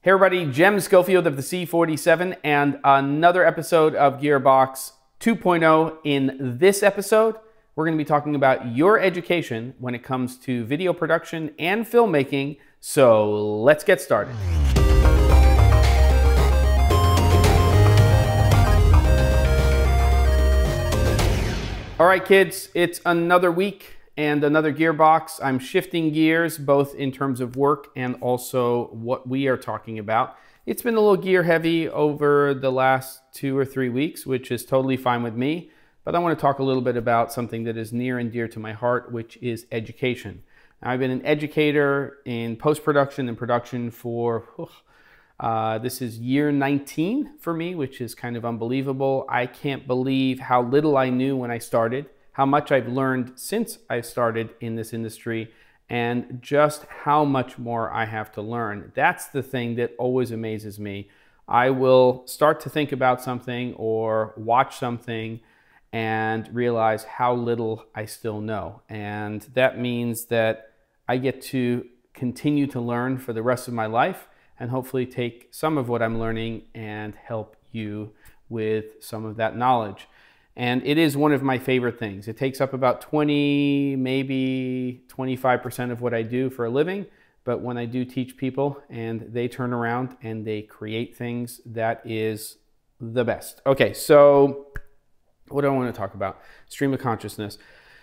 Hey everybody, Jem Schofield of the C47 and another episode of Gearbox 2.0. In this episode, we're going to be talking about your education when it comes to video production and filmmaking. So let's get started. All right, kids, it's another week and another Gearbox. I'm shifting gears both in terms of work and also what we are talking about. It's been a little gear heavy over the last 2 or 3 weeks, which is totally fine with me. But I want to talk a little bit about something that is near and dear to my heart, which is education. Now, I've been an educator in post-production and production for, this is year 19 for me, which is kind of unbelievable. I can't believe how little I knew when I started, how much I've learned since I started in this industry, and just how much more I have to learn. That's the thing that always amazes me. I will start to think about something or watch something and realize how little I still know. And that means that I get to continue to learn for the rest of my life and hopefully take some of what I'm learning and help you with some of that knowledge. And it is one of my favorite things. It takes up about 20, maybe 25% of what I do for a living. But when I do teach people and they turn around and they create things, that is the best. Okay, so what do I want to talk about? Stream of consciousness.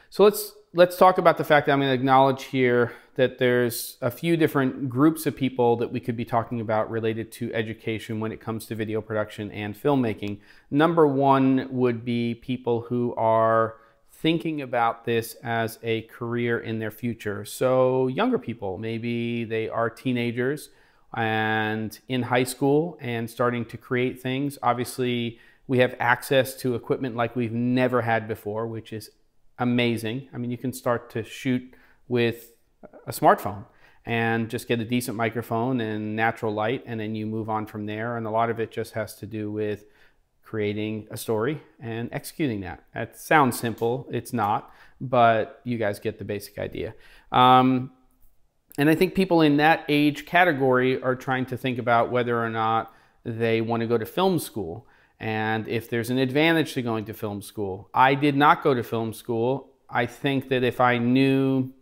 So let's talk about the fact that I'm going to acknowledge here that there's a few different groups of people that we could be talking about related to education when it comes to video production and filmmaking. Number one would be people who are thinking about this as a career in their future. So younger people, maybe they are teenagers and in high school and starting to create things. Obviously, we have access to equipment like we've never had before, which is amazing. I mean, you can start to shoot with a smartphone and just get a decent microphone and natural light, and then you move on from there. And a lot of it just has to do with creating a story and executing that. That sounds simple. It's not, but you guys get the basic idea. And I think people in that age category are trying to think about whether or not they want to go to film school, and if there's an advantage to going to film school. I did not go to film school. I think that if I knew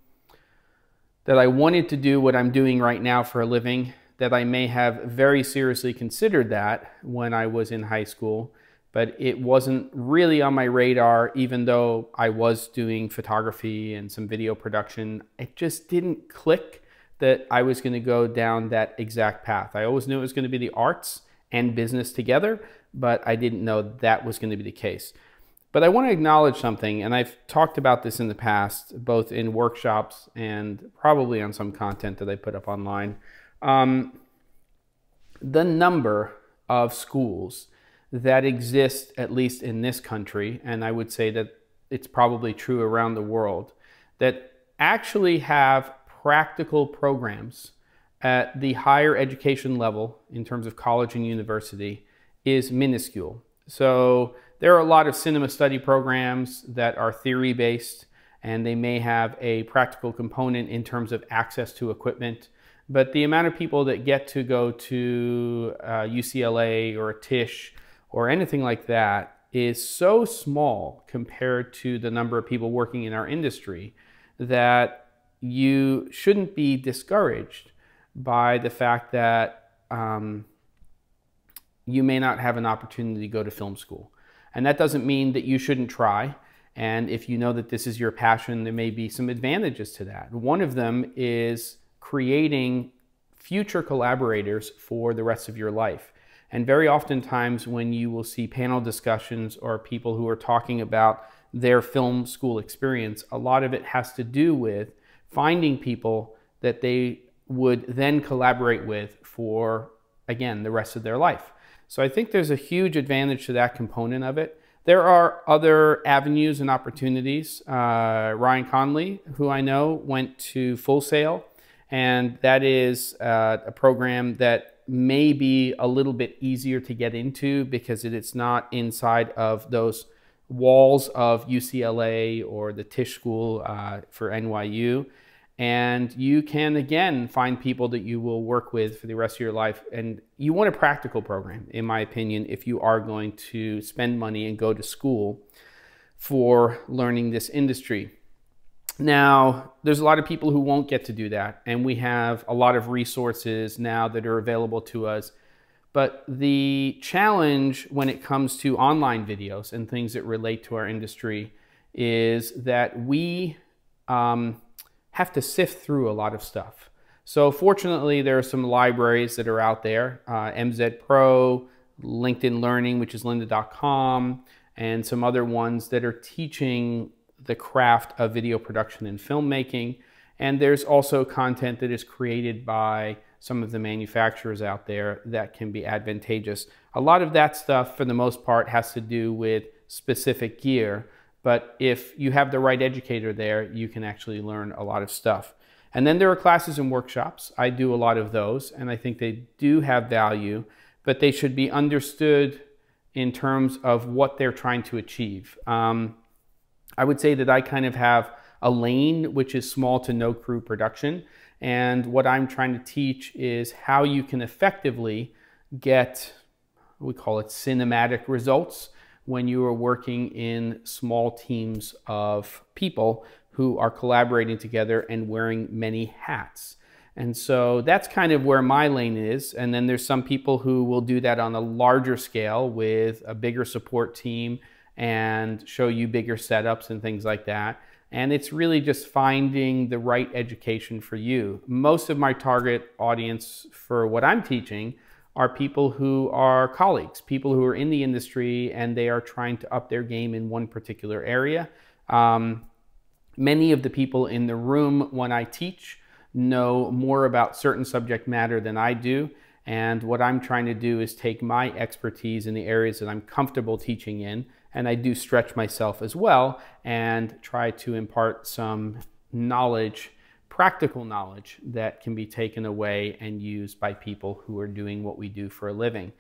that I wanted to do what I'm doing right now for a living, that I may have very seriously considered that when I was in high school, but it wasn't really on my radar, even though I was doing photography and some video production. It just didn't click that I was going to go down that exact path. I always knew it was going to be the arts and business together, but I didn't know that was going to be the case. But I want to acknowledge something, and I've talked about this in the past, both in workshops and probably on some content that I put up online. The number of schools that exist, at least in this country, and I would say that it's probably true around the world, that actually have practical programs at the higher education level in terms of college and university is minuscule. So there are a lot of cinema study programs that are theory-based, and they may have a practical component in terms of access to equipment. But the amount of people that get to go to UCLA or Tisch or anything like that is so small compared to the number of people working in our industry that you shouldn't be discouraged by the fact that you may not have an opportunity to go to film school. And that doesn't mean that you shouldn't try. And if you know that this is your passion, there may be some advantages to that. One of them is creating future collaborators for the rest of your life. And very oftentimes when you will see panel discussions or people who are talking about their film school experience, a lot of it has to do with finding people that they would then collaborate with for, again, the rest of their life. So I think there's a huge advantage to that component of it. There are other avenues and opportunities. Ryan Conley, who I know, went to Full Sail, and that is a program that may be a little bit easier to get into because it's not inside of those walls of UCLA or the Tisch School for NYU. And you can, again, find people that you will work with for the rest of your life. And you want a practical program, in my opinion, if you are going to spend money and go to school for learning this industry. Now, there's a lot of people who won't get to do that. And we have a lot of resources now that are available to us. But the challenge when it comes to online videos and things that relate to our industry is that we have to sift through a lot of stuff. So fortunately, there are some libraries that are out there, MZ Pro, LinkedIn Learning, which is lynda.com, and some other ones that are teaching the craft of video production and filmmaking. And there's also content that is created by some of the manufacturers out there that can be advantageous. A lot of that stuff, for the most part, has to do with specific gear. But if you have the right educator there, you can actually learn a lot of stuff. And then there are classes and workshops. I do a lot of those, and I think they do have value, but they should be understood in terms of what they're trying to achieve. I would say that I kind of have a lane, which is small to no crew production. And what I'm trying to teach is how you can effectively get, we call it cinematic results, when you are working in small teams of people who are collaborating together and wearing many hats. And so that's kind of where my lane is. And then there's some people who will do that on a larger scale with a bigger support team and show you bigger setups and things like that. And it's really just finding the right education for you. Most of my target audience for what I'm teaching are people who are colleagues, people who are in the industry and they are trying to up their game in one particular area. Many of the people in the room when I teach know more about certain subject matter than I do. And what I'm trying to do is take my expertise in the areas that I'm comfortable teaching in, and I do stretch myself as well and try to impart some knowledge, practical knowledge that can be taken away and used by people who are doing what we do for a living.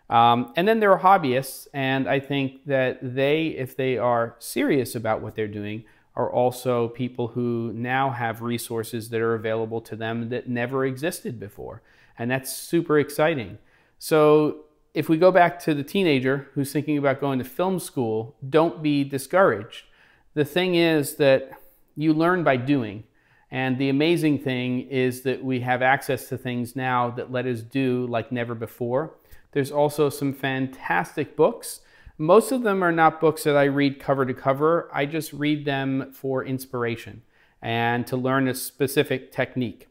And then there are hobbyists, and I think that they, if they are serious about what they're doing, are also people who now have resources that are available to them that never existed before. And that's super exciting. So if we go back to the teenager who's thinking about going to film school, don't be discouraged. The thing is that you learn by doing. And the amazing thing is that we have access to things now that let us do like never before. There's also some fantastic books. Most of them are not books that I read cover to cover. I just read them for inspiration and to learn a specific technique.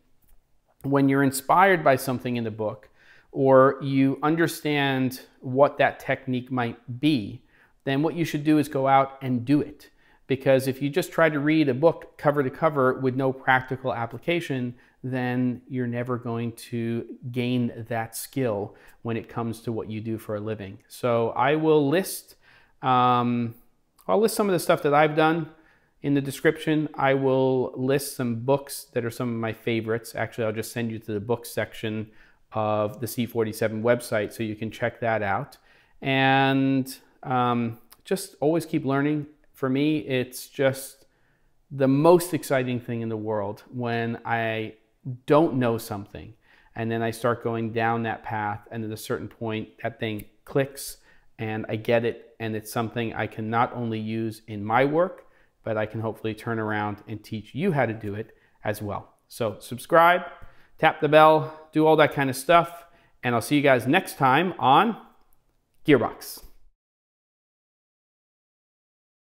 When you're inspired by something in the book, or you understand what that technique might be, then what you should do is go out and do it. Because if you just try to read a book cover to cover with no practical application, then you're never going to gain that skill when it comes to what you do for a living. So I will list, I'll list some of the stuff that I've done in the description. I will list some books that are some of my favorites. Actually, I'll just send you to the books section of the C47 website so you can check that out. And just always keep learning. For me, it's just the most exciting thing in the world when I don't know something and then I start going down that path, and at a certain point that thing clicks and I get it, and it's something I can not only use in my work, but I can hopefully turn around and teach you how to do it as well. So subscribe, tap the bell, do all that kind of stuff, and I'll see you guys next time on Gearbox.